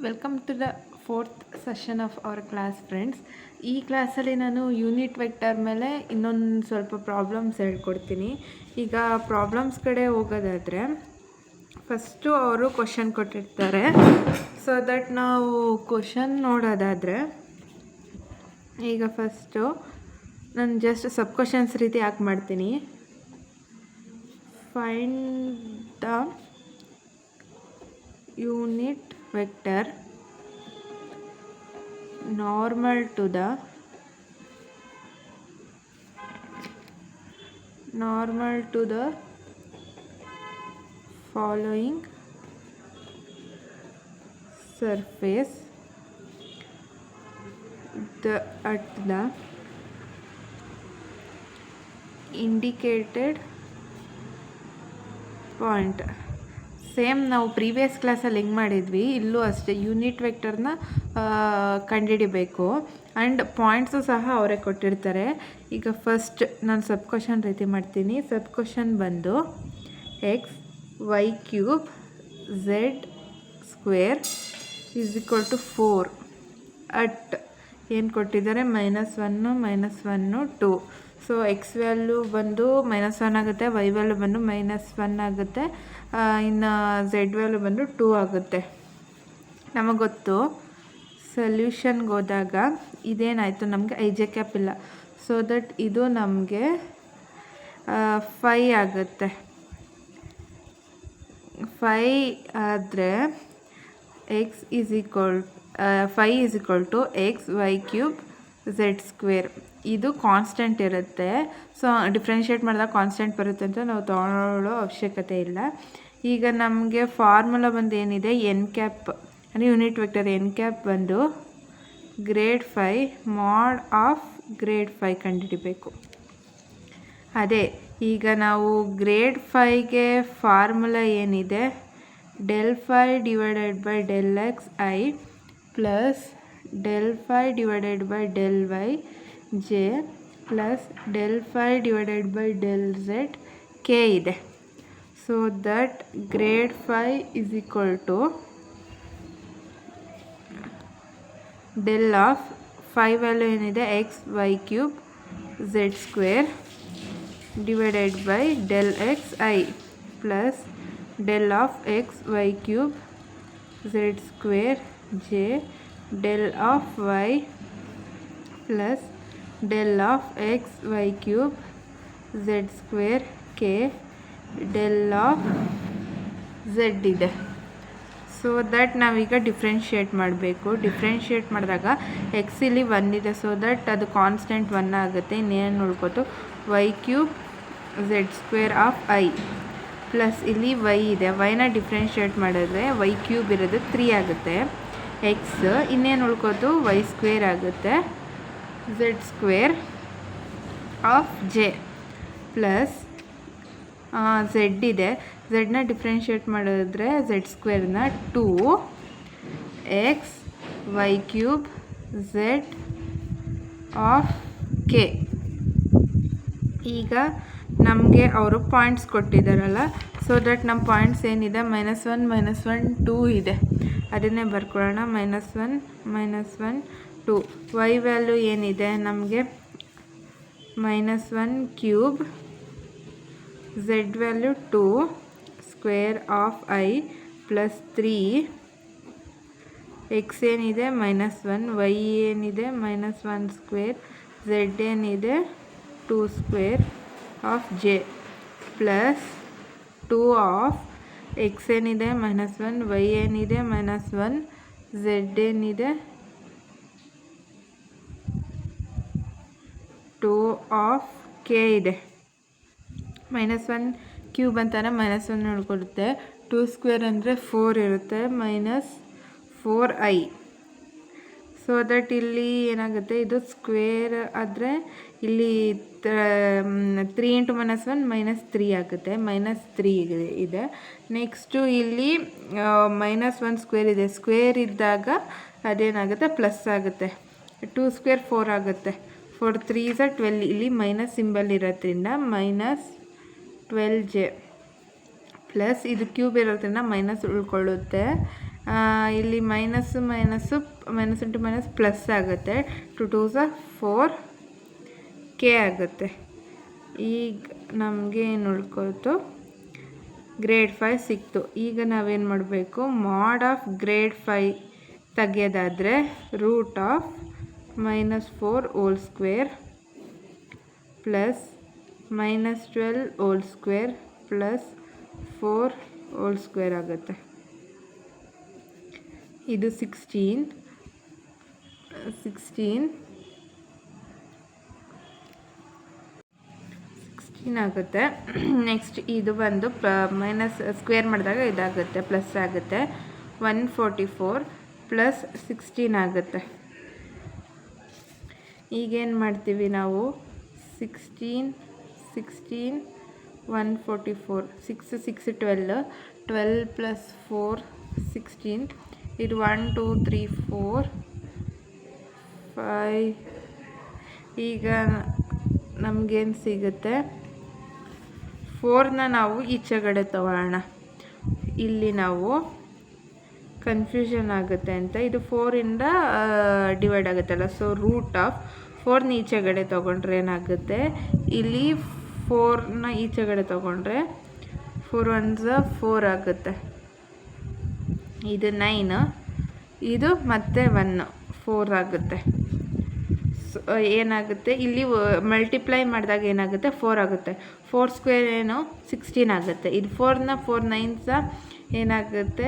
Welcome to the fourth session of our class friends. ಈ ಕ್ಲಾಸಲ್ಲಿ ನಾನು ಯೂನಿಟ್ ವೆಕ್ಟರ್ ಮೇಲೆ ಇನ್ನೊಂದು ಸ್ವಲ್ಪ ಪ್ರಾಬ್ಲಮ್ಸ್ ಹೇಳ್ಕೊಡ್ತೀನಿ. ಈಗ ಪ್ರಾಬ್ಲಮ್ಸ್ ಕಡೆ ಹೋಗೋದಾದರೆ ಫಸ್ಟು ಅವರು ಕ್ವಶನ್ ಕೊಟ್ಟಿರ್ತಾರೆ. ಸೊ ದಟ್ ನಾವು ಕ್ವಶನ್ ನೋಡೋದಾದರೆ ಈಗ ಫಸ್ಟು ನಾನು ಜಸ್ಟ್ ಸಬ್ ಕ್ವಶನ್ಸ್ ರೀತಿ ಯಾಕೆ ಮಾಡ್ತೀನಿ. Find the unit vector normal to the following surface at the indicated point. Same ನಾವು ಪ್ರೀವಿಯಸ್ ಕ್ಲಾಸಲ್ಲಿ ಹೆಂಗೆ ಮಾಡಿದ್ವಿ, ಇಲ್ಲೂ ಅಷ್ಟೇ ಯೂನಿಟ್ ವೆಕ್ಟರ್ನ ಕಂಡುಹಿಡಿಬೇಕು. ಆ್ಯಂಡ್ ಪಾಯಿಂಟ್ಸು ಸಹ ಅವರೇ ಕೊಟ್ಟಿರ್ತಾರೆ. ಈಗ ಫಸ್ಟ್ ನಾನು ಸಬ್ ಕ್ವಶನ್ ರೀತಿ ಮಾಡ್ತೀನಿ. ಸಬ್ ಕ್ವಶನ್ ಬಂದು x y cube z square is equal to 4 at ಏನು ಕೊಟ್ಟಿದ್ದಾರೆ, -1 -2. ಸೊ ಎಕ್ಸ್ ವ್ಯಾಲ್ಯೂ ಬಂದು -1 ಆಗುತ್ತೆ, ವೈ ವ್ಯಾಲ್ಯೂ ಬಂದು -1 ಆಗುತ್ತೆ, ಇನ್ನು ಝೆಡ್ ವ್ಯಾಲ್ಯೂ ಬಂದು 2 ಆಗುತ್ತೆ. ನಮಗೆ ಗೊತ್ತು ಸೊಲ್ಯೂಷನ್ಗೆ ಹೋದಾಗ ಇದೇನಾಯಿತು, ನಮಗೆ ಐ ಜೆ ಕ್ಯಾಪ್ ಇಲ್ಲ. ಸೊ ದಟ್ ಇದು ನಮಗೆ 5 ಆಗುತ್ತೆ. 5 ಆದರೆ x is equal 5 is equal to x y cube z square. ಇದು ಕಾನ್ಸ್ಟೆಂಟ್ ಇರುತ್ತೆ. ಸೊ ಡಿಫ್ರೆನ್ಷಿಯೇಟ್ ಮಾಡಿದಾಗ ಕಾನ್ಸ್ಟೆಂಟ್ ಬರುತ್ತೆ ಅಂತ ನಾವು ತೊಗೊಳ್ಳೋ ಅವಶ್ಯಕತೆ ಇಲ್ಲ. ಈಗ ನಮಗೆ ಫಾರ್ಮುಲಾ ಬಂದು ಏನಿದೆ, ಎನ್ ಕ್ಯಾಪ್ ಅಂದರೆ ಯೂನಿಟ್ ವೆಕ್ಟರ್ ಎನ್ ಕ್ಯಾಪ್ ಬಂದು ಗ್ರೇಡ್ 5 ಮಾಡ್ ಆಫ್ ಗ್ರೇಡ್ 5 ಕಂಡುಹಿಡಿಬೇಕು. ಅದೇ ಈಗ ನಾವು ಗ್ರೇಡ್ 5ಗೆ ಫಾರ್ಮುಲಾ ಏನಿದೆ, ∇φ divided by ∇x i plus ∇φ divided by ∇y j plus ∇φ divided by ∇z k ಇದೆ. So that grade 5 is equal to del of 5 value ಏನಿದೆ x y cube z square divided by ∇x i plus del of x y cube z square j del of y plus del of x y cube z square k del of z ಇದೆ. So that ನಾವೀಗ differentiate ಮಾಡಬೇಕು. Differentiate ಮಾಡಿದಾಗ X ಇಲ್ಲಿ 1 ಇದೆ. So that ಅದು constant 1 ಆಗುತ್ತೆ. ಇನ್ನೇನು ನೋಡ್ಕೊತು y cube z square of i plus ಇಲ್ಲಿ ವೈ ಇದೆ. ವೈನ ಡಿಫ್ರೆನ್ಷಿಯೇಟ್ ಮಾಡಿದ್ರೆ ವೈ ಕ್ಯೂಬ್ ಇರೋದು 3 ಆಗುತ್ತೆ. ಎಕ್ಸ್ ಇನ್ನೇನು ಉಳ್ಕೋತು ವೈ ಸ್ಕ್ವೇರ್ ಆಗುತ್ತೆ, z square of j plus z ಇದೆ. ಝೆಡ್ನ ಡಿಫ್ರೆನ್ಷಿಯೇಟ್ ಮಾಡಿದ್ರೆ ಝೆಡ್ ಸ್ಕ್ವೇರ್ನ 2 x y cube z of k. ಈಗ ನಮಗೆ ಅವರು ಪಾಯಿಂಟ್ಸ್ ಕೊಟ್ಟಿದ್ದಾರಲ್ಲ, ಸೊ ದಟ್ ನಮ್ಮ ಪಾಯಿಂಟ್ಸ್ ಏನಿದೆ -1 -1 2 ಇದೆ. ಅದನ್ನೇ ಬರ್ಕೊಳ್ಳೋಣ. -1 -1 2. ವೈ ವ್ಯಾಲ್ಯೂ ಏನಿದೆ ನಮಗೆ -1 cube, Z value 2 square of i plus 3, X ಏನಿದೆ -1, ವೈ ಏನಿದೆ -1 ಸ್ಕ್ವೇರ್, ಝೆಡ್ ಏನಿದೆ 2 square of j plus 2 of X ಏನಿದೆ -1, ವೈ ಏನಿದೆ -1, ಝೆಡ್ ಏನಿದೆ 2 ಆಫ್ ಕೆ ಇದೆ. -1 ಕ್ಯೂಬ್ ಅಂತಾನೆ -1 ನೋಡ್ಕೊಳುತ್ತೆ. 2 ಸ್ಕ್ವೇರ್ ಅಂದರೆ 4 ಇರುತ್ತೆ, -4i. ಸೊ ದಟ್ ಇಲ್ಲಿ ಏನಾಗುತ್ತೆ, ಇದು ಸ್ಕ್ವೇರ್ ಆದರೆ ಇಲ್ಲಿ 3 × -1 -3 ಆಗುತ್ತೆ. -3 ಇದೆ. ನೆಕ್ಸ್ಟು ಇಲ್ಲಿ -1 ಸ್ಕ್ವೇರ್ ಇದೆ. ಸ್ಕ್ವೇರ್ ಇದ್ದಾಗ ಅದೇನಾಗುತ್ತೆ ಪ್ಲಸ್ ಆಗುತ್ತೆ. 2 ಸ್ಕ್ವೇರ್ 4 ಆಗುತ್ತೆ. 4 3s 12. ಇಲ್ಲಿ ಮೈನಸ್ ಸಿಂಬಲ್ ಇರೋದ್ರಿಂದ -12j ಪ್ಲಸ್ ಇದು ಕ್ಯೂಬ್ ಇರೋದ್ರಿಂದ ಮೈನಸ್ ಉಳ್ಕೊಳ್ಳುತ್ತೆ. ಇಲ್ಲಿ ಮೈನಸ್ ಇಂಟು ಮೈನಸ್ ಪ್ಲಸ್ ಆಗುತ್ತೆ. 2 2s 4 k ಆಗುತ್ತೆ. ಈಗ ನಮಗೆ ಏನು ಉಳ್ಕೊಳ್ತು, ಗ್ರೇಡ್ 5 ಸಿಕ್ತು. ಈಗ ನಾವೇನು ಮಾಡಬೇಕು, ಮಾಡ್ ಆಫ್ ಗ್ರೇಡ್ 5 ತೆಗೆಯೋದಾದರೆ root of -4 whole square plus -12 whole square plus 4 whole square ಆಗುತ್ತೆ. ಇದು 16 ಆಗುತ್ತೆ. ನೆಕ್ಸ್ಟ್ ಇದು ಬಂದು ಮೈನಸ್ ಸ್ಕ್ವೇರ್ ಮಾಡಿದಾಗ ಇದಾಗುತ್ತೆ, ಪ್ಲಸ್ ಆಗುತ್ತೆ. 144 ಪ್ಲಸ್ 16 ಆಗುತ್ತೆ. ಈಗೇನು ಮಾಡ್ತೀವಿ ನಾವು, 16 144 6 6 12 ಪ್ಲಸ್ 4 16. ಇದು 1 2 3 4 5. ಈಗ ನಮಗೇನು ಸಿಗುತ್ತೆ, 4ನ ನಾವು ಈಚೆಗಡೆ ತಗೊಳ್ಳೋಣ. ಇಲ್ಲಿ ನಾವು ಕನ್ಫ್ಯೂಷನ್ ಆಗುತ್ತೆ ಅಂತ, ಇದು 4ಇಂದ ಡಿವೈಡ್ ಆಗುತ್ತಲ್ಲ, ಸೊ ರೂಟ್ ಆಫ್ 4ನ ಈಚೆಗಡೆ ತೊಗೊಂಡ್ರೆ ಏನಾಗುತ್ತೆ, ಇಲ್ಲಿ 4ನ ಈಚೆಗಡೆ ತೊಗೊಂಡ್ರೆ 4 1s 4 ಆಗುತ್ತೆ. ಇದು 9, ಇದು ಮತ್ತೆ 1 4 ಆಗುತ್ತೆ. ಸೊ ಏನಾಗುತ್ತೆ, ಇಲ್ಲಿ ಮಲ್ಟಿಪ್ಲೈ ಮಾಡಿದಾಗ ಏನಾಗುತ್ತೆ, 4 ಆಗುತ್ತೆ. 4 ಸ್ಕ್ವೇರ್ ಏನು 16 ಆಗುತ್ತೆ. ಇದು 4ನ 4 9s ಏನಾಗುತ್ತೆ,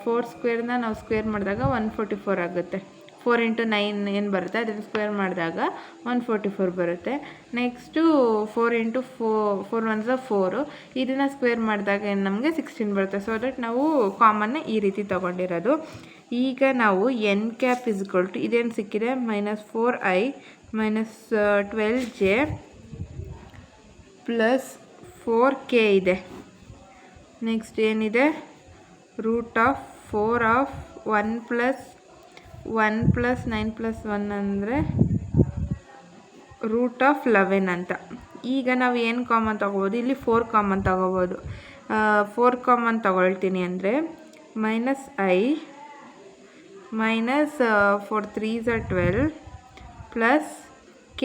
4 ಸ್ಕ್ವೇರ್ನ ನಾವು ಸ್ಕ್ವೇರ್ ಮಾಡಿದಾಗ 144 ಆಗುತ್ತೆ. 4 ಇಂಟು 9 ಏನು ಬರುತ್ತೆ, ಅದನ್ನು ಸ್ಕ್ವೇರ್ ಮಾಡಿದಾಗ 144 ಬರುತ್ತೆ. ನೆಕ್ಸ್ಟು 4 ಇಂಟು 4 1s 4, ಇದನ್ನು ಸ್ಕ್ವೇರ್ ಮಾಡಿದಾಗ ಏನು ನಮಗೆ 16 ಬರುತ್ತೆ. ಸೊ ದಟ್ ನಾವು ಕಾಮನ್ನ ಈ ರೀತಿ ತೊಗೊಂಡಿರೋದು. ಈಗ ನಾವು n ಕ್ಯಾಪ್ ಇಸ್ಕೊಳ್ತು ಇದೇನು ಸಿಕ್ಕಿದೆ, -4i -12j ಪ್ಲಸ್ 4k ಇದೆ. ನೆಕ್ಸ್ಟ್ ಏನಿದೆ, root of 4 of 1 plus 9 plus 1 ಅಂದರೆ ರೂಟ್ ಆಫ್ 11 ಅಂತ. ಈಗ ನಾವು ಏನು ಕಾಮನ್ ತೊಗೋಬೋದು, ಇಲ್ಲಿ 4 ಕಾಮನ್ ತೊಗೋಬೋದು. 4 ಕಾಮನ್ ತೊಗೊಳ್ತೀನಿ ಅಂದರೆ -i -4 3s 12 ಪ್ಲಸ್ k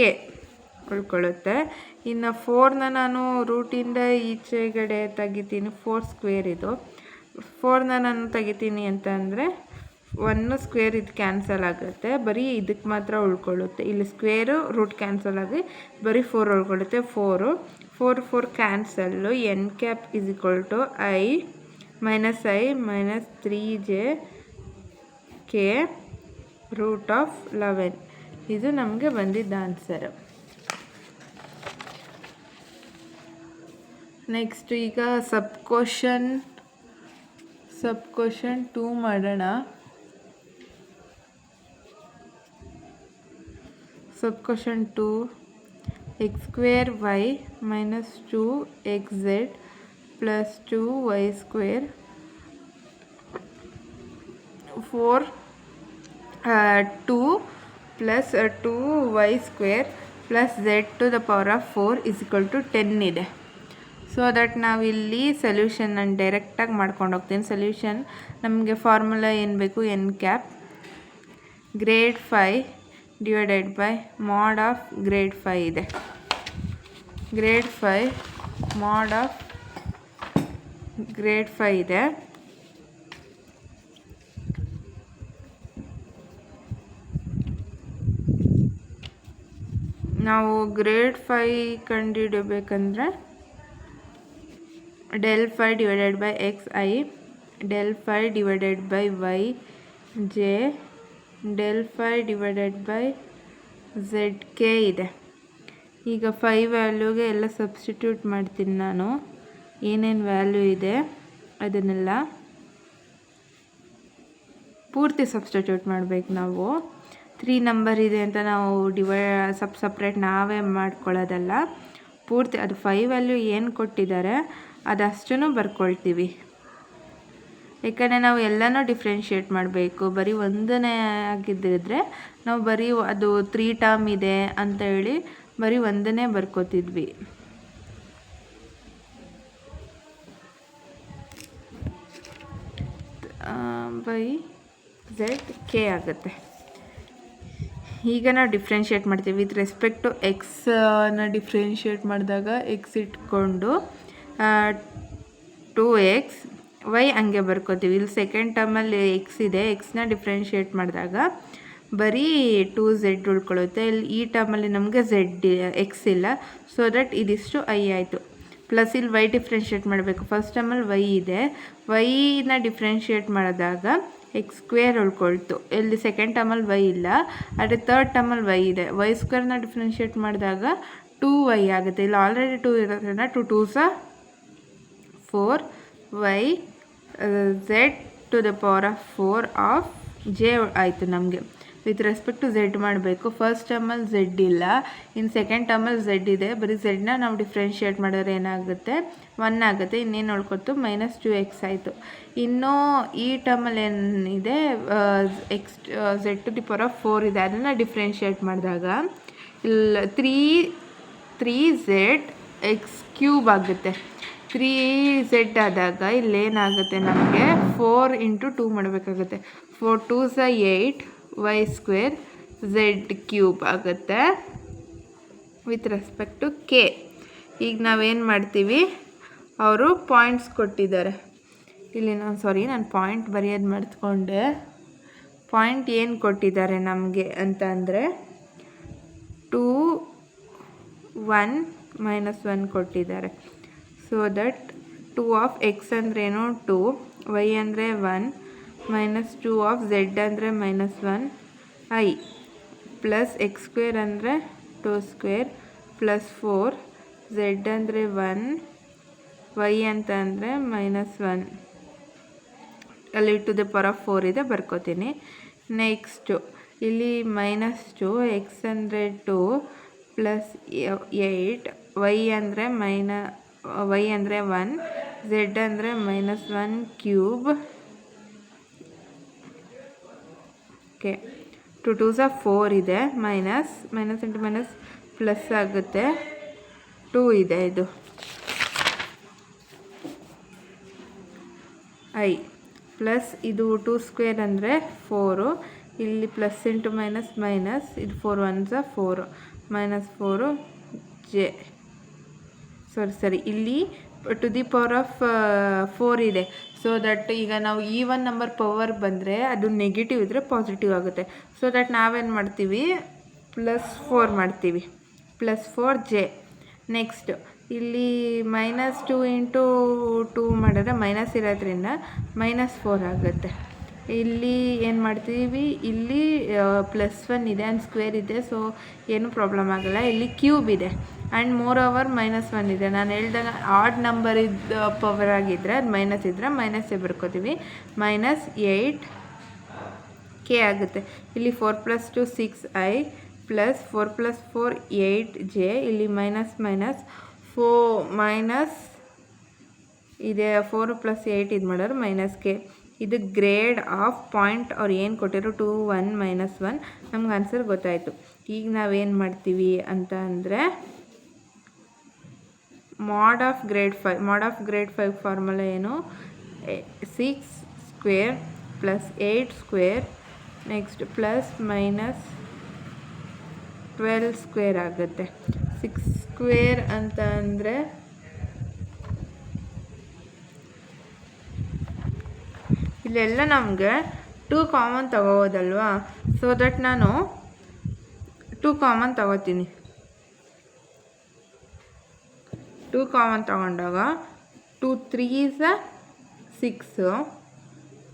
ಉಳ್ಕೊಳ್ಳುತ್ತೆ. ಇನ್ನು 4ನ ನಾನು ರೂಟಿಂದ ಈಚೆಗಡೆ ತೆಗಿತೀನಿ, 4 ಸ್ಕ್ವೇರ್ ಇದು. 4ನ ನಾನು ತೆಗಿತೀನಿ ಅಂತ ಅಂದರೆ 1 ಸ್ಕ್ವೇರ್ ಇದು ಕ್ಯಾನ್ಸಲ್ ಆಗುತ್ತೆ, ಬರೀ ಇದಕ್ಕೆ ಮಾತ್ರ ಉಳ್ಕೊಳ್ಳುತ್ತೆ. ಇಲ್ಲಿ ಸ್ಕ್ವೇರು ರೂಟ್ ಕ್ಯಾನ್ಸಲ್ ಆಗಿ ಬರೀ 4 ಉಳ್ಕೊಳ್ಳುತ್ತೆ. 4 cancel. n cap is equal to i -3j k root of 11. ಇದು ನಮಗೆ ಬಂದಿದ್ದ ಆನ್ಸರು. ನೆಕ್ಸ್ಟ್ ಈಗ ಸಬ್ ಕ್ವಶನ್ 2 ಮಾಡೋಣ. Sub question 2, x² y -2xz plus 2y² 2 plus 2y² plus z to the power of 4 is equal to 10 ಇದೆ. So that ನಾವಿಲ್ಲಿ solution ನಾನು ಡೈರೆಕ್ಟಾಗಿ ಮಾಡ್ಕೊಂಡು ಹೋಗ್ತೀನಿ. ಸೊಲ್ಯೂಷನ್ ನಮಗೆ ಫಾರ್ಮುಲಾ ಏನು ಬೇಕು, n cap grade 5 divided by ಮಾಡ್ ಆಫ್ ಗ್ರೇಡ್ 5 ಇದೆ. ಗ್ರೇಡ್ 5 ಮಾಡ್ ಆಫ್ ಗ್ರೇಡ್ 5 ಇದೆ. ನಾವು grade 5 ಕಂಡುಹಿಡಬೇಕಂದ್ರೆ del 5 divided by xi del 5 divided by yj del 5 divided by zk ಇದೆ. ಈಗ 5 ವ್ಯಾಲ್ಯೂಗೆ ಎಲ್ಲ ಸಬ್ಸ್ಟಿಟ್ಯೂಟ್ ಮಾಡ್ತೀನಿ ನಾನು, ಏನೇನು ವ್ಯಾಲ್ಯೂ ಇದೆ ಅದನ್ನೆಲ್ಲ ಪೂರ್ತಿ ಸಬ್ಸ್ಟಿಟ್ಯೂಟ್ ಮಾಡಬೇಕು ನಾವು. 3 ನಂಬರ್ ಇದೆ ಅಂತ ನಾವು ಸಪ್ರೇಟ್ ನಾವೇ ಮಾಡ್ಕೊಳ್ಳೋದಲ್ಲ, ಪೂರ್ತಿ ಅದು 5 ವ್ಯಾಲ್ಯೂ ಏನು ಕೊಟ್ಟಿದ್ದಾರೆ ಅದಷ್ಟನ್ನು ಬರ್ಕೊಳ್ತೀವಿ. ಯಾಕಂದರೆ ನಾವು ಎಲ್ಲನೂ ಡಿಫ್ರೆನ್ಷಿಯೇಟ್ ಮಾಡಬೇಕು. ಬರೀ ಒಂದನೇ ಆಗಿದ್ದಿದ್ರೆ ನಾವು ಬರೀ ಅದು 3 ಟರ್ಮ್ ಇದೆ ಅಂತ ಹೇಳಿ ಬರೀ ಒಂದನೇ ಬರ್ಕೋತಿದ್ವಿ. ಬೈ ಝೆಡ್ ಕೆ ಆಗುತ್ತೆ. ಈಗ ನಾವು ಡಿಫ್ರೆನ್ಷಿಯೇಟ್ ಮಾಡ್ತೀವಿ ವಿತ್ ರೆಸ್ಪೆಕ್ಟ್ ಟು ಎಕ್ಸ್ನ ಡಿಫ್ರೆನ್ಷಿಯೇಟ್ ಮಾಡಿದಾಗ ಎಕ್ಸ್ ಇಟ್ಕೊಂಡು 2x ವೈ ಹಂಗೆ ಬರ್ಕೋತೀವಿ. ಇಲ್ಲಿ ಸೆಕೆಂಡ್ ಟರ್ಮಲ್ಲಿ ಎಕ್ಸ್ ಇದೆ, ಎಕ್ಸ್ನ ಡಿಫ್ರೆನ್ಷಿಯೇಟ್ ಮಾಡಿದಾಗ ಬರೀ 2z ಉಳ್ಕೊಳ್ಳುತ್ತೆ. ಇಲ್ಲಿ ಈ ಟರ್ಮಲ್ಲಿ ನಮಗೆ ಎಕ್ಸ್ ಇಲ್ಲ, ಸೊ ದಟ್ ಇದಿಷ್ಟು ಐ ಆಯಿತು. ಪ್ಲಸ್ ಇಲ್ಲಿ ವೈ ಡಿಫ್ರೆನ್ಷಿಯೇಟ್ ಮಾಡಬೇಕು. ಫಸ್ಟ್ ಟರ್ಮಲ್ಲಿ ವೈ ಇದೆ, ವೈನ ಡಿಫ್ರೆನ್ಷಿಯೇಟ್ ಮಾಡಿದಾಗ ಎಕ್ಸ್ ಸ್ಕ್ವೇರ್ ಉಳ್ಕೊಳ್ತು. ಇಲ್ಲಿ ಸೆಕೆಂಡ್ ಟರ್ಮಲ್ಲಿ ವೈ ಇಲ್ಲ, ಆದರೆ ತರ್ಡ್ ಟರ್ಮಲ್ಲಿ ವೈ ಇದೆ. ವೈ ಸ್ಕ್ವೇರ್ನ ಡಿಫ್ರೆನ್ಷಿಯೇಟ್ ಮಾಡಿದಾಗ 2y ಆಗುತ್ತೆ. ಇಲ್ಲಿ ಆಲ್ರೆಡಿ 2 ಇರೋದ್ರಿಂದ 2 2s 4 y z to the power of 4 of j ಆಯಿತು. ನಮಗೆ ವಿತ್ ರೆಸ್ಪೆಕ್ಟ್ ಟು ಝೆಡ್ ಮಾಡಬೇಕು. ಫಸ್ಟ್ ಟರ್ಮಲ್ಲಿ ಝೆಡ್ ಇಲ್ಲ, ಇನ್ನು ಸೆಕೆಂಡ್ ಟರ್ಮಲ್ಲಿ ಝೆಡ್ ಇದೆ. ಬರೀ ಝೆಡ್ನ ನಾವು ಡಿಫ್ರೆನ್ಷಿಯೇಟ್ ಮಾಡಿದ್ರೆ ಏನಾಗುತ್ತೆ, 1 ಆಗುತ್ತೆ. ಇನ್ನೇನು ಉಳ್ಕೊತು, -2x ಆಯಿತು. ಇನ್ನೂ ಈ ಟರ್ಮಲ್ಲಿ ಏನಿದೆ, z to the power of 4 ಇದೆ, ಅದನ್ನು ಡಿಫ್ರೆನ್ಷಿಯೇಟ್ ಮಾಡಿದಾಗ ಇಲ್ಲಿ 3z(x³ ಆಗುತ್ತೆ. 3z ಆದಾಗ ಇಲ್ಲೇನಾಗುತ್ತೆ, ನಮಗೆ 4 × 2 ಮಾಡಬೇಕಾಗುತ್ತೆ. 4 2s 8 y² z³ ಆಗುತ್ತೆ ವಿತ್ ರೆಸ್ಪೆಕ್ಟ್ ಟು ಕೆ. ಈಗ ನಾವೇನು ಮಾಡ್ತೀವಿ, ಅವರು ಪಾಯಿಂಟ್ಸ್ ಕೊಟ್ಟಿದ್ದಾರೆ ಇಲ್ಲಿ. ನಾನು ಪಾಯಿಂಟ್ ಬರೆಯೋದು ಮರ್ತ್ಕೊಂಡೆ. ಪಾಯಿಂಟ್ ಏನು ಕೊಟ್ಟಿದ್ದಾರೆ ನಮಗೆ ಅಂತ ಅಂದರೆ 2 1 -1 ಕೊಟ್ಟಿದ್ದಾರೆ. ಸೊ ದಟ್ 2 ಆಫ್ ಎಕ್ಸ್ ಅಂದ್ರೇನು 2, ವೈ ಅಂದರೆ 1, -2 ಆಫ್ ಝೆಡ್ ಅಂದರೆ -1 ಐ, ಪ್ಲಸ್ x² ಅಂದರೆ 2² ಪ್ಲಸ್ 4 ಝೆಡ್ ಅಂದರೆ 1, ವೈ ಅಂತ ಅಂದರೆ -1. ಅಲ್ಲಿ ಟು ದ ಪವರ್ ಆಫ್ 4 ಇದೆ, ಬರ್ಕೋತೀನಿ. ನೆಕ್ಸ್ಟು ಇಲ್ಲಿ -2, ಎಕ್ಸ್ ಅಂದರೆ 2 ಪ್ಲಸ್ 8, ವೈ ಅಂದರೆ 1, ಝೆಡ್ ಅಂದರೆ -1³ ಓಕೆ. 2 2s 4 ಇದೆ, ಮೈನಸ್ ಇಂಟು ಮೈನಸ್ ಪ್ಲಸ್ ಆಗುತ್ತೆ. 2 ಇದೆ, ಇದು ಐ ಪ್ಲಸ್ ಇದು 2² ಅಂದರೆ 4, ಇಲ್ಲಿ ಪ್ಲಸ್ ಇಂಟು ಮೈನಸ್ ಮೈನಸ್, ಇದು 4 1s 4 -4 ಜೆ ಸರಿ ಇಲ್ಲಿ ಟು ದಿ ಪವರ್ ಆಫ್ 4 ಇದೆ. ಸೊ ದಟ್ ಈಗ ನಾವು ಈವನ್ ನಂಬರ್ ಪವರ್ ಬಂದರೆ ಅದು ನೆಗೆಟಿವ್ ಇದ್ದರೆ ಪಾಸಿಟಿವ್ ಆಗುತ್ತೆ. ಸೊ ದಟ್ ನಾವೇನು ಮಾಡ್ತೀವಿ, +4 ಮಾಡ್ತೀವಿ, +4 ನೆಕ್ಸ್ಟ್ ಇಲ್ಲಿ -2 × 2 ಮಾಡಿದ್ರೆ ಮೈನಸ್ ಇರೋದ್ರಿಂದ -4 ಆಗುತ್ತೆ. ಇಲ್ಲಿ ಏನು ಮಾಡ್ತೀವಿ, ಇಲ್ಲಿ +1 ಇದೆ ಆ್ಯಂಡ್ ಸ್ಕ್ವೇರ್ ಇದೆ, ಸೊ ಏನೂ ಪ್ರಾಬ್ಲಮ್ ಆಗೋಲ್ಲ. ಇಲ್ಲಿ ಕ್ಯೂಬ್ ಇದೆ ಆ್ಯಂಡ್ ಮೋರ್ ಓವರ್ -1 ಇದೆ. ನಾನು ಹೇಳ್ದಾಗ ಆಡ್ ನಂಬರ್ ಇದ್ದ ಪವರ್ ಆಗಿದ್ದರೆ ಅದು ಮೈನಸ್ ಇದ್ದರೆ ಮೈನಸ್ಸೇ ಬರ್ಕೋತೀವಿ. -8 ಕೆ ಆಗುತ್ತೆ. ಇಲ್ಲಿ 4 + 2 6i ಪ್ಲಸ್ 4 + 4 8j, ಇಲ್ಲಿ ಮೈನಸ್ ಮೈನಸ್ ಇದೆ, 4 + 8 ಇದು ಮಾಡೋರು -k. ಇದು ಗ್ರೇಡ್ ಆಫ್ ಪಾಯಿಂಟ್ ಅವ್ರು ಏನು ಕೊಟ್ಟಿರೋ 2 1 -1 ನಮ್ಗೆ ಆನ್ಸರ್ ಗೊತ್ತಾಯಿತು. ಈಗ ನಾವೇನು ಮಾಡ್ತೀವಿ ಅಂತ ಅಂದರೆ mod ಆಫ್ ಗ್ರೇಡ್ 5 ಫಾರ್ಮುಲಾ ಏನು, 6² + 8² ನೆಕ್ಸ್ಟ್ ಪ್ಲಸ್ ಮೈನಸ್ 12² ಆಗುತ್ತೆ. 6² ಅಂತ ಅಂದರೆ ಇಲ್ಲೆಲ್ಲ ನಮಗೆ 2 ಕಾಮನ್ ತಗೋಬೋದಲ್ವಾ. ಸೊ ದಟ್ ನಾನು 2 ಕಾಮನ್ ತಗೋತೀನಿ. 2 ಕಾಮನ್ ತಗೊಂಡಾಗ 2 3s 6,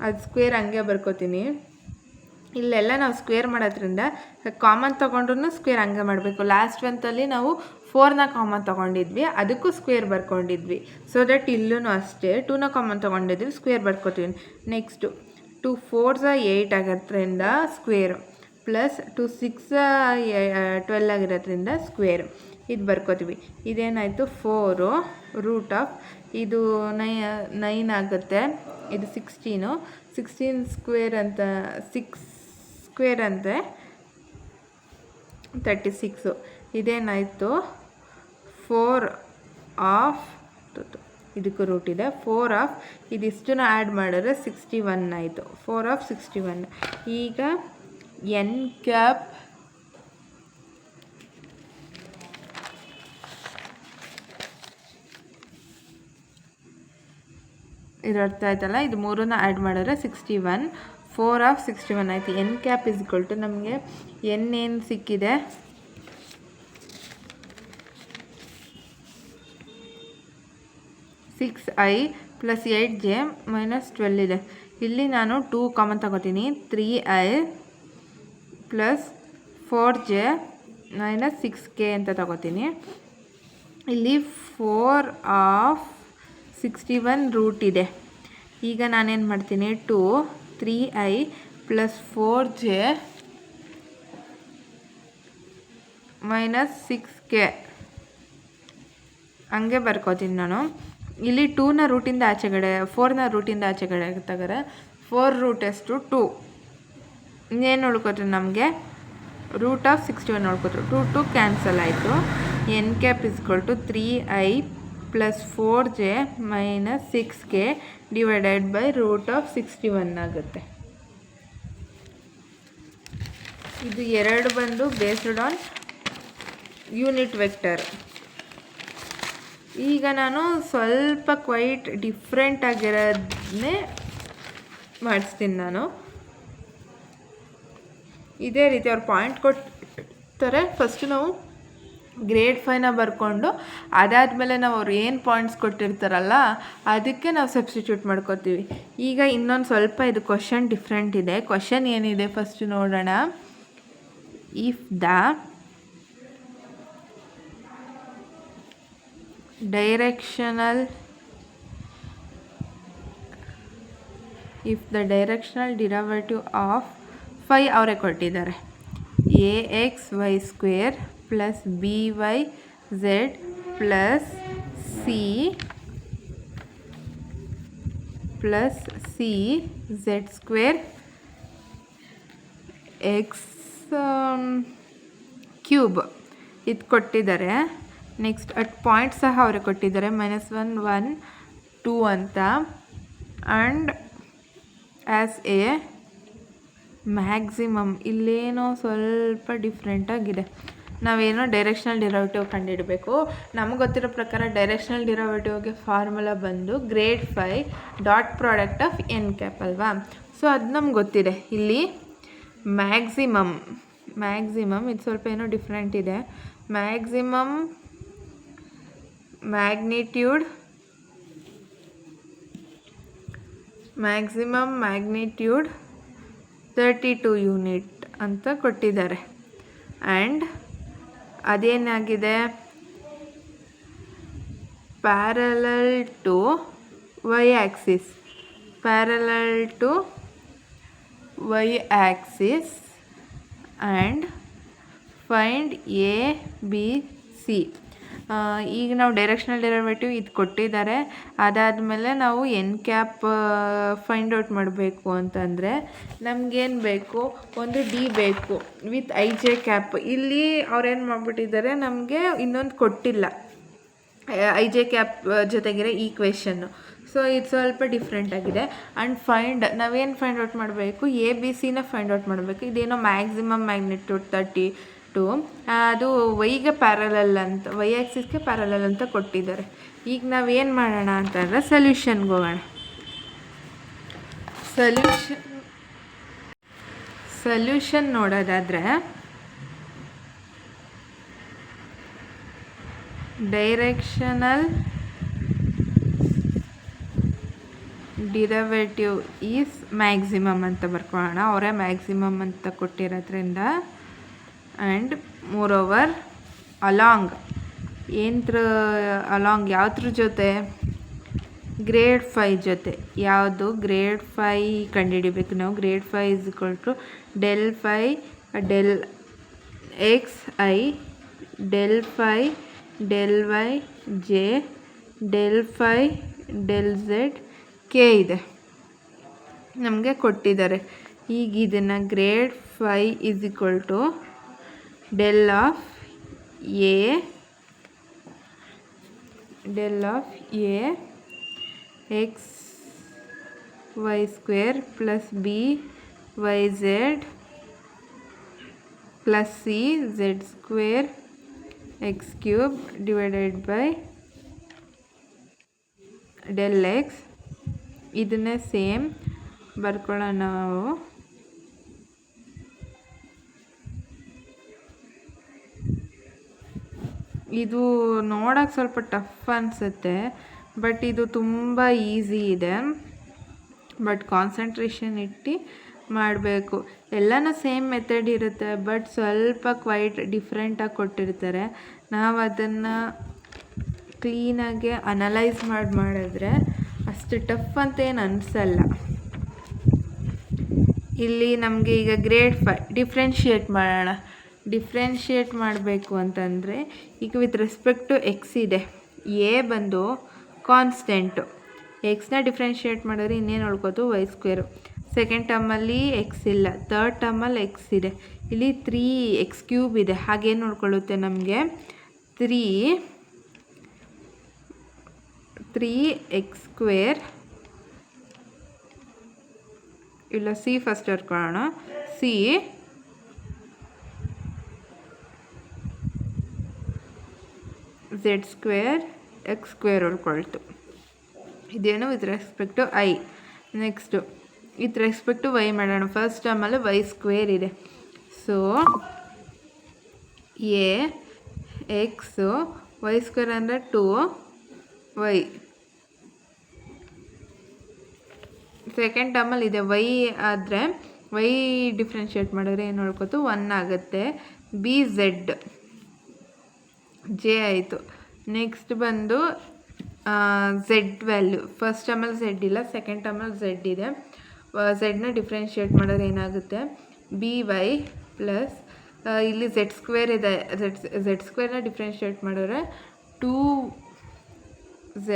ಅದು ಸ್ಕ್ವೇರ್ ಹಂಗೆ ಬರ್ಕೋತೀನಿ. ಇಲ್ಲೆಲ್ಲ ನಾವು ಸ್ಕ್ವೇರ್ ಮಾಡೋದ್ರಿಂದ ಕಾಮನ್ ತೊಗೊಂಡ್ರೂ ಸ್ಕ್ವೇರ್ ಹಂಗೆ ಮಾಡಬೇಕು. ಲಾಸ್ಟ್ ಮಂತಲ್ಲಿ ನಾವು 4ನ ಕಾಮನ್ ತೊಗೊಂಡಿದ್ವಿ, ಅದಕ್ಕೂ ಸ್ಕ್ವೇರ್ ಬರ್ಕೊಂಡಿದ್ವಿ. ಸೊ ದಟ್ ಇಲ್ಲೂ ಅಷ್ಟೇ 2ನ ಕಾಮನ್ ತೊಗೊಂಡಿದ್ವಿ, ಸ್ಕ್ವೇರ್ ಬರ್ಕೋತೀವಿ. ನೆಕ್ಸ್ಟು 2 4s 8 ಆಗೋದ್ರಿಂದ ಸ್ಕ್ವೇರು, ಪ್ಲಸ್ 2 6 12 ಆಗಿರೋದ್ರಿಂದ ಸ್ಕ್ವೇರು, ಇದು ಬರ್ಕೋತೀವಿ. ಇದೇನಾಯಿತು 4 ರೂಟ್ ಆಫ್ ಇದು 9 ಆಗುತ್ತೆ, ಇದು 16 ಸ್ಕ್ವೇರ್ ಅಂತ 6 ಸ್ಕ್ವೇರ್ ಅಂದರೆ 36. ಇದೇನಾಯಿತು 4 ಆಫ್ ಇದಕ್ಕೂ ರೂಟ್ ಇದೆ. 4 ಆಫ್ ಇದಿಷ್ಟನ್ನು ಆ್ಯಡ್ ಮಾಡಿದ್ರೆ 61 ಆಯಿತು. 4 ಆಫ್ 61. ಈಗ n ಕ್ಯಾಪ್ ಇದು ಅರ್ಥ ಆಯ್ತಲ್ಲ, ಇದು ಮೂರನ್ನ ಆ್ಯಡ್ ಮಾಡಿದ್ರೆ 61. 4 ಆಫ್ 61 ಆಯಿತು. n cap is equal to ನಮಗೆ n ಏನು ಸಿಕ್ಕಿದೆ, 6i + 8j - 12 ಇದೆ. ಇಲ್ಲಿ ನಾನು 2 ಕಾಮನ್ ತಗೋತೀನಿ. 3i + 4j - 6k ಅಂತ ತಗೋತೀನಿ. ಇಲ್ಲಿ 4 ಆಫ್ 61 ರೂಟ್ ಇದೆ. ಈಗ ನಾನೇನು ಮಾಡ್ತೀನಿ, 2 3i + 4j - 6k ಹಂಗೆ ಬರ್ಕೋತೀನಿ ನಾನು. ಇಲ್ಲಿ 2ನ ರೂಟಿಂದ ಆಚೆಗಡೆ, 4ನ ರೂಟಿಂದ ಆಚೆಗಡೆ ತೆಗೆದ್ರೆ 4 ರೂಟ್ ಎಷ್ಟು 2. ಏನು ಉಳ್ಕೊತ್ರು ನಮಗೆ, ರೂಟ್ ಆಫ್ 61 ಉಳ್ಕೊತ್ರು. 2 2 ಕ್ಯಾನ್ಸಲ್ ಆಯಿತು. n cap is equal to 3i + 4j - 6k divided by root of 61 ಆಗುತ್ತೆ. ಇದು ಎರಡು ಬಂದು ಬೇಸ್ಡ್ ಆನ್ ಯೂನಿಟ್ ವೆಕ್ಟರ್. ಈಗ ನಾನು ಸ್ವಲ್ಪ ಕ್ವೈಟ್ ಡಿಫ್ರೆಂಟ್ ಆಗಿರೋದನ್ನೇ ಮಾಡಿಸ್ತೀನಿ ನಾನು. ಇದೇ ರೀತಿ ಅವ್ರು ಪಾಯಿಂಟ್ ಕೊಡ್ತಾರೆ. ಫಸ್ಟು ನಾವು ಗ್ರೇಡ್ 5ನ ಬರ್ಕೊಂಡು ಅದಾದಮೇಲೆ ನಾವು ಅವ್ರು ಏನು ಪಾಯಿಂಟ್ಸ್ ಕೊಟ್ಟಿರ್ತಾರಲ್ಲ ಅದಕ್ಕೆ ನಾವು ಸಬ್ಸ್ಟಿಟ್ಯೂಟ್ ಮಾಡ್ಕೋತೀವಿ. ಈಗ ಇನ್ನೊಂದು ಸ್ವಲ್ಪ ಇದು ಕ್ವಶನ್ ಡಿಫ್ರೆಂಟ್ ಇದೆ. ಕ್ವಶನ್ ಏನಿದೆ ಫಸ್ಟ್ ನೋಡೋಣ. If the directional derivative of 5 ಅವರೇ ಕೊಟ್ಟಿದ್ದಾರೆ. ax(y)² + by(z) + c(z)² x³ ಇದು ಕೊಟ್ಟಿದ್ದಾರೆ. ನೆಕ್ಸ್ಟ್ ಅಟ್ ಪಾಯಿಂಟ್ ಸಹ ಅವರೇ ಕೊಟ್ಟಿದ್ದಾರೆ, -1 1 2 ಅಂತ. ಆ್ಯಂಡ್ ಆ್ಯಸ್ ಎ ಮ್ಯಾಕ್ಸಿಮಮ್ ಇಲ್ಲೇನೋ ಸ್ವಲ್ಪ ಡಿಫ್ರೆಂಟಾಗಿದೆ. ನಾವೇನೋ ಡೈರೆಕ್ಷನಲ್ ಡಿರೈವೇಟಿವ್ ಕಂಡುಹಿಡಬೇಕು. ನಮಗೆ ಗೊತ್ತಿರೋ ಪ್ರಕಾರ ಡೈರೆಕ್ಷನಲ್ ಡಿರೈವೇಟಿವ್ಗೆ ಫಾರ್ಮುಲಾ ಬಂದು grade 5 dot product of n cap ಅಲ್ವಾ. ಸೊ ಅದು ನಮ್ಗೆ ಗೊತ್ತಿದೆ. ಇಲ್ಲಿ ಮ್ಯಾಕ್ಸಿಮಮ್ ಇದು ಸ್ವಲ್ಪ ಏನೋ ಡಿಫ್ರೆಂಟ್ ಇದೆ. ಮ್ಯಾಕ್ಸಿಮಮ್ ಮ್ಯಾಗ್ನಿಟ್ಯೂಡ್ 32 ಯೂನಿಟ್ ಅಂತ ಕೊಟ್ಟಿದ್ದಾರೆ. ಆ್ಯಂಡ್ ಅದೇನಾಗಿದೆ, parallel to y axis and find ABC. ಈಗ ನಾವು ಡೈರೆಕ್ಷನಲ್ ಡಿರೈವೇಟಿವ್ ಇದು ಕೊಟ್ಟಿದ್ದಾರೆ. ಅದಾದಮೇಲೆ ನಾವು n ಕ್ಯಾಪ್ ಫೈಂಡ್ ಔಟ್ ಮಾಡಬೇಕು ಅಂತಂದರೆ ನಮಗೇನು ಬೇಕು, ಒಂದು D ಬೇಕು ವಿತ್ ij ಕ್ಯಾಪ್. ಇಲ್ಲಿ ಅವ್ರೇನು ಮಾಡಿಬಿಟ್ಟಿದ್ದಾರೆ, ನಮಗೆ ಇನ್ನೊಂದು ಕೊಟ್ಟಿಲ್ಲ ij ಕ್ಯಾಪ್ ಜೊತೆಗಿರೋ ಈಕ್ವೇಷನ್ನು. ಸೊ ಇದು ಸ್ವಲ್ಪ ಡಿಫ್ರೆಂಟ್ ಆಗಿದೆ. ಆ್ಯಂಡ್ ನಾವೇನು ಫೈಂಡ್ ಔಟ್ ಮಾಡಬೇಕು, ABCನ ಫೈಂಡ್ ಔಟ್ ಮಾಡಬೇಕು. ಇದೇನೋ ಮ್ಯಾಕ್ಸಿಮಮ್ ಮ್ಯಾಗ್ನಿಟ್ಯೂಡ್ 32, ಅದು ವೈಗೆ ಪ್ಯಾರಲಲ್ ಅಂತ, ವೈ ಆ್ಯಕ್ಸಿಸ್ಗೆ ಪ್ಯಾರಲಲ್ ಅಂತ ಕೊಟ್ಟಿದ್ದಾರೆ. ಈಗ ನಾವೇನು ಮಾಡೋಣ ಅಂತಂದರೆ ಸೊಲ್ಯೂಷನ್ಗೆ ಹೋಗೋಣ. ಸೊಲ್ಯೂಷನ್ ನೋಡೋದಾದರೆ ಡೈರೆಕ್ಷನಲ್ ಡಿರೈವೇಟಿವ್ ಈಸ್ ಮ್ಯಾಕ್ಸಿಮಮ್ ಅಂತ ಬರ್ಕೊಳ್ಳೋಣ. ಅವರೇ ಮ್ಯಾಕ್ಸಿಮಮ್ ಅಂತ ಕೊಟ್ಟಿರೋದ್ರಿಂದ. ಆ್ಯಂಡ್ ಮೋರೋವರ್ ಅಲಾಂಗ್ ಯಾವ್ದ್ರ ಜೊತೆ, ಗ್ರೇಡ್ 5 ಜೊತೆ. ಯಾವುದು ಗ್ರೇಡ್ 5 ಕಂಡುಹಿಡಿಬೇಕು ನಾವು. Grade 5 = ∇φ ∇xi ∇φ ∇y j ∇φ ∇z k ಇದೆ ನಮಗೆ ಕೊಟ್ಟಿದ್ದಾರೆ. ಈಗ ಇದನ್ನು grad 5 = ∇ of A x y square plus b y z plus c z square x cube divided by del x. ಇದನ್ನೇ ಸೇಮ್ ಬರ್ಕೊಳ್ಳೋಣ ನಾವು. ಇದು ನೋಡೋಕ್ಕೆ ಸ್ವಲ್ಪ ಟಫ್ ಅನಿಸುತ್ತೆ, ಬಟ್ ಇದು ತುಂಬ ಈಸಿ ಇದೆ. ಬಟ್ ಕಾನ್ಸಂಟ್ರೇಷನ್ ಇಟ್ಟು ಮಾಡಬೇಕು. ಎಲ್ಲನೂ ಸೇಮ್ ಮೆಥಡ್ ಇರುತ್ತೆ, ಬಟ್ ಸ್ವಲ್ಪ ಕ್ವೈಟ್ ಡಿಫ್ರೆಂಟಾಗಿ ಕೊಟ್ಟಿರ್ತಾರೆ. ನಾವು ಅದನ್ನು ಕ್ಲೀನಾಗಿ ಅನಲೈಸ್ ಮಾಡಿದ್ರೆ ಅಷ್ಟು ಟಫ್ ಅಂತೇನು ಅನಿಸಲ್ಲ. ಇಲ್ಲಿ ನಮಗೆ ಈಗ ಗ್ರೇಡ್ 5 ಡಿಫ್ರೆನ್ಷಿಯೇಟ್ ಮಾಡೋಣ. ಡಿಫ್ರೆನ್ಷಿಯೇಟ್ ಮಾಡಬೇಕು ಅಂತಂದರೆ ಈಗ ವಿತ್ ರೆಸ್ಪೆಕ್ಟ್ ಟು ಎಕ್ಸ್ ಇದೆ, ಎ ಬಂದು ಕಾನ್ಸ್ಟೆಂಟು. ಎಕ್ಸ್ನ ಡಿಫ್ರೆನ್ಷಿಯೇಟ್ ಮಾಡಿದ್ರೆ ಇನ್ನೇನು ಉಳ್ಕೋತು ವೈ ಸ್ಕ್ವೇರು. ಸೆಕೆಂಡ್ ಟರ್ಮಲ್ಲಿ ಎಕ್ಸ್ ಇಲ್ಲ, ತರ್ಡ್ ಟರ್ಮಲ್ಲಿ ಎಕ್ಸ್ ಇದೆ. ಇಲ್ಲಿ 3x ಕ್ಯೂಬ್ ಇದೆ. ಹಾಗೇನು ನೋಡ್ಕೊಳ್ಳುತ್ತೆ ನಮಗೆ 3x ಸ್ಕ್ವೇರ್ ಇಲ್ಲ ಸಿ ಫಸ್ಟ್ ಬರ್ಕೊಳ್ಳೋಣ. C z square x square ಉಳ್ಕೊಳ್ತು. ಇದೇನು with respect to i. Next with respect to y ಮಾಡೋಣ. ಫಸ್ಟ್ ಟರ್ಮಲ್ಲಿ ವೈ ಸ್ಕ್ವೇರ್ ಇದೆ. So a x y square ಅಂದರೆ 2y. ಸೆಕೆಂಡ್ ಟರ್ಮಲ್ಲಿ ಇದೆ ವೈ ಆದರೆ ವೈ ಡಿಫ್ರೆನ್ಷಿಯೇಟ್ ಮಾಡಿದ್ರೆ ಏನು ನೋಡ್ಕೋತು 1 ಆಗುತ್ತೆ. ಬಿ ಝೆಡ್ ಜೆ ಆಯಿತು. ನೆಕ್ಸ್ಟ್ ಬಂದು ಝೆಡ್ ವ್ಯಾಲ್ಯೂ. ಫಸ್ಟ್ ಟರ್ಮಲ್ಲಿ ಝೆಡ್ ಇಲ್ಲ, ಸೆಕೆಂಡ್ ಟರ್ಮಲ್ಲಿ ಝೆಡ್ ಇದೆ. ಝೆಡ್ನ ಡಿಫ್ರೆನ್ಷಿಯೇಟ್ ಮಾಡಿದ್ರೆ ಏನಾಗುತ್ತೆ ಬಿ ವೈ ಪ್ಲಸ್ ಇಲ್ಲಿ ಝೆಡ್ ಸ್ಕ್ವೇರ್ ಇದೆ. ಝೆಡ್ ಸ್ಕ್ವೇರ್ನ ಡಿಫ್ರೆನ್ಷಿಯೇಟ್ ಮಾಡಿದ್ರೆ 2z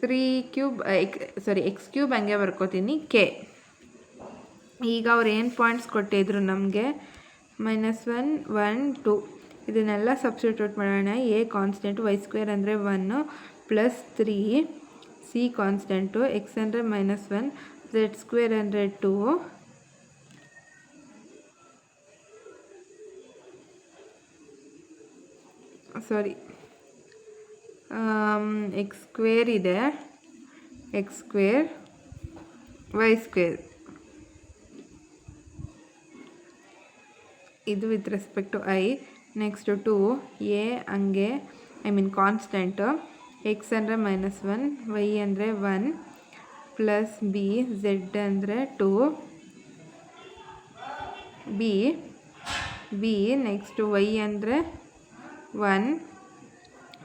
3 ಕ್ಯೂಬ್ ಎಕ್ಸ್ ಕ್ಯೂಬ್ ಹಂಗೆ ಬರ್ಕೋತೀನಿ ಕೆ. ಈಗ ಅವ್ರು ಏನು ಪಾಯಿಂಟ್ಸ್ ಕೊಟ್ಟಿದ್ರು ನಮಗೆ -1 1 2. ಇದನ್ನೆಲ್ಲ ಸಬ್ಸ್ಟಿಟ್ಯೂಟ್ ಮಾಡೋಣ. ಎ ಕಾನ್ಸ್ಟೆಂಟು, ವೈ ಸ್ಕ್ವೇರ್ ಅಂದರೆ 1 ಪ್ಲಸ್ 3, ಸಿ ಕಾನ್ಸ್ಟೆಂಟು, ಎಕ್ಸ್ ಅಂದರೆ -1, ಝೆಡ್ ಸ್ಕ್ವೇರ್ ಅಂದರೆ 2, ಎಕ್ಸ್ ಸ್ಕ್ವೇರ್ ಇದೆ, ಎಕ್ಸ್ ಸ್ಕ್ವೇರ್ ವೈ ಸ್ಕ್ವೇರ್. ಇದು with respect to i. Next 2 a ಹಂಗೆ ಕಾನ್ಸ್ಟೆಂಟು, ಎಕ್ಸ್ ಅಂದರೆ -1, ವೈ ಅಂದರೆ 1 ಪ್ಲಸ್ ಬಿ ಝೆಡ್ ಅಂದರೆ 2 ಬಿ ನೆಕ್ಸ್ಟು ವೈ ಅಂದರೆ 1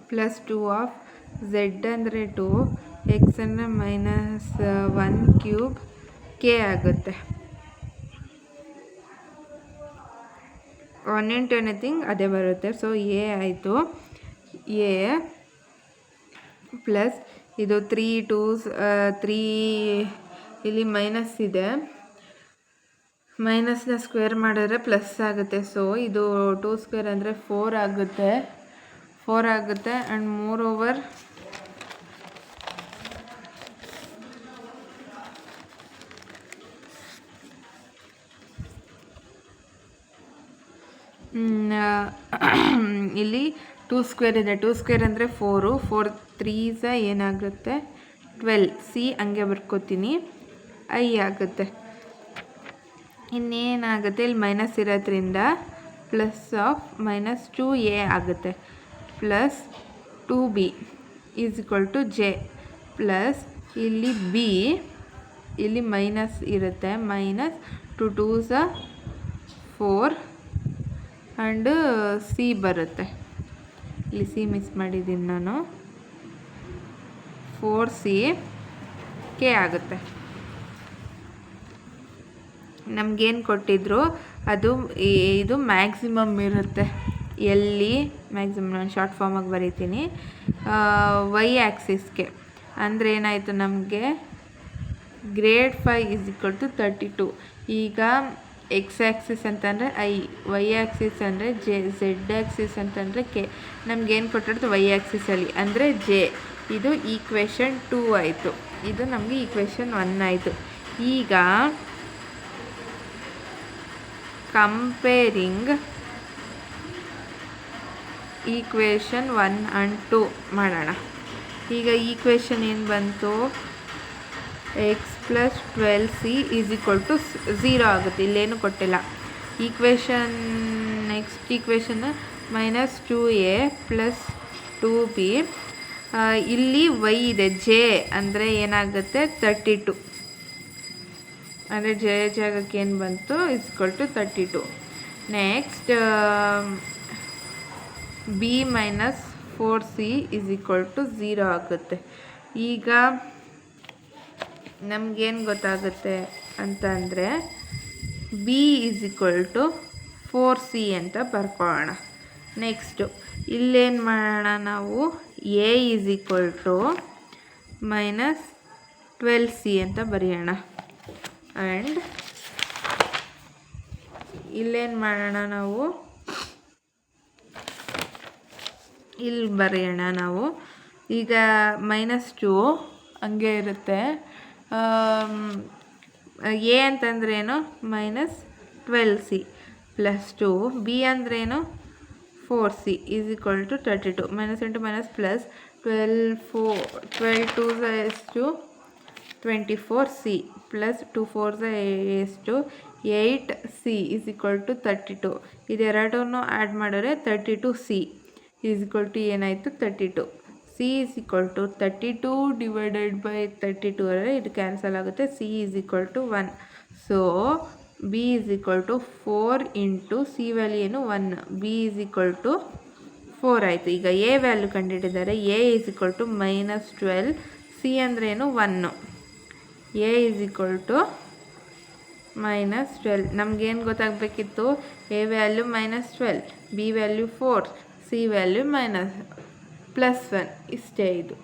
ಪ್ಲಸ್ 2 ಆಫ್ ಝೆಡ್ ಅಂದರೆ 2, ಎಕ್ಸ್ ಅಂದರೆ -1 ಕ್ಯೂಬ್ ಕೆ ಆಗುತ್ತೆ. 1 into ಎನಿಥಿಂಗ್ ಅದೇ ಬರುತ್ತೆ. ಸೊ ಎ ಆಯಿತು. ಎ ಪ್ಲಸ್ ಇದು 3 2s 3 ಇಲ್ಲಿ ಮೈನಸ್ ಇದೆ, ಮೈನಸ್ನ ಸ್ಕ್ವೇರ್ ಮಾಡಿದ್ರೆ ಪ್ಲಸ್ ಆಗುತ್ತೆ. ಸೊ ಇದು 2 ಸ್ಕ್ವೇರ್ ಅಂದರೆ 4 ಆಗುತ್ತೆ ಆ್ಯಂಡ್ ಮೋರ್ ಓವರ್ ಇಲ್ಲಿ 2 ಸ್ಕ್ವೇರ್ ಇದೆ. 2 ಸ್ಕ್ವೇರ್ ಅಂದರೆ 4 3s ಏನಾಗುತ್ತೆ 12. ಸಿ ಹಂಗೆ ಬರ್ಕೋತೀನಿ, ಐ ಆಗುತ್ತೆ. ಇನ್ನೇನಾಗುತ್ತೆ ಇಲ್ಲಿ ಮೈನಸ್ ಇರೋದ್ರಿಂದ ಪ್ಲಸ್ ಆಫ್ -2a ಆಗುತ್ತೆ plus 2b is equal to j plus ಇಲ್ಲಿ ಬಿ ಇಲ್ಲಿ ಮೈನಸ್ ಇರುತ್ತೆ, -2 2s 4 ಆ್ಯಂಡ್ ಸಿ ಬರುತ್ತೆ. ಇಲ್ಲಿ ಸಿ ಮಿಸ್ ಮಾಡಿದ್ದೀನಿ ನಾನು. 4c ಕೆ ಆಗುತ್ತೆ. ನಮಗೇನು ಕೊಟ್ಟಿದ್ರು ಅದು ಇದು ಮ್ಯಾಕ್ಸಿಮಮ್ ಇರುತ್ತೆ. ಎಲ್ಲಿ ಮ್ಯಾಕ್ಸಿಮಮ್ ನಾನು ಶಾರ್ಟ್ ಫಾರ್ಮಾಗಿ ಬರೀತೀನಿ. ವೈ ಆ್ಯಕ್ಸಿಸ್ಗೆ ಅಂದರೆ ಏನಾಯಿತು ನಮಗೆ ಗ್ರೇಡ್ 5 ಈಸ್ ಈಕ್ವಲ್ ಟು 32. ಈಗ ಎಕ್ಸ್ ಆ್ಯಕ್ಸಿಸ್ ಅಂತಂದರೆ ಐ, ವೈ ಆ್ಯಕ್ಸಿಸ್ ಅಂದರೆ ಜೆ, ಝೆಡ್ ಆ್ಯಕ್ಸಿಸ್ ಅಂತಂದರೆ ಕೆ. ನಮಗೇನು ಕೊಟ್ಟಿರೋದು ವೈ ಆ್ಯಕ್ಸಿಸಲ್ಲಿ ಅಂದರೆ ಜೆ. ಇದು ಈಕ್ವೇಷನ್ 2 ಆಯಿತು. ಇದು ನಮಗೆ ಈಕ್ವೇಷನ್ 1 ಆಯಿತು. ಈಗ ಕಂಪೇರಿಂಗ್ ಈಕ್ವೇಷನ್ 1 ಆ್ಯಂಡ್ 2 ಮಾಡೋಣ. ಈಗ ಈಕ್ವೇಷನ್ ಏನು ಬಂತು, x plus 12c is equal to 0 ಆಗುತ್ತೆ. ಇಲ್ಲೇನು ಕೊಟ್ಟಿಲ್ಲ. Next equation -2a plus 2b. ಇಲ್ಲಿ y ಇದೆ, ಜೆ ಅಂದರೆ ಏನಾಗುತ್ತೆ 32, ಅಂದರೆ ಜೆ ಜಾಗಕ್ಕೆ ಏನು ಬಂತು is equal to 32. Next b minus 4c is equal to 0 ಆಗುತ್ತೆ. ಈಗ ನಮಗೇನು ಗೊತ್ತಾಗುತ್ತೆ ಅಂತ ಅಂದರೆ b is equal to 4c ಅಂತ ಬರ್ಕೊಳ್ಳೋಣ. ನೆಕ್ಸ್ಟು ಇಲ್ಲೇನು ಮಾಡೋಣ ನಾವು, a is equal to -12c ಅಂತ ಬರೆಯೋಣ. ಆ್ಯಂಡ್ ಇಲ್ಲೇನು ಮಾಡೋಣ ನಾವು, ಇಲ್ಲಿ ಬರೆಯೋಣ ನಾವು. ಈಗ -2 ಹಂಗೆ ಇರುತ್ತೆ. a ಅಂತಂದ್ರೇನು -12c ಪ್ಲಸ್ 2, b ಅಂದ್ರೇನು 4c is equal to 32. -* Plus 12 2 24c plus 2 4 8c is equal to 32. ಇದೆರಡನ್ನೂ ಆ್ಯಡ್ ಮಾಡಿದ್ರೆ 32c ಈಸ್ ಈಕ್ವಲ್ ಟು ಏನಾಯಿತು 32. c is equal to 32 divided by 32 ಅಂದರೆ ಇದು ಕ್ಯಾನ್ಸಲ್ ಆಗುತ್ತೆ. c is equal to 1. So b is equal to 4 into c value ಏನು 1, b is equal to 4 ಆಯಿತು. ಈಗ a value ಕಂಡುಹಿಡಿದರೆ a is equal to -12, c ಅಂದ್ರೇನು 1, a is equal to -12. ನಮಗೇನು ಗೊತ್ತಾಗಬೇಕಿತ್ತು, a value -12, b value 4, c value +1. ಇಷ್ಟೇ ಇದು.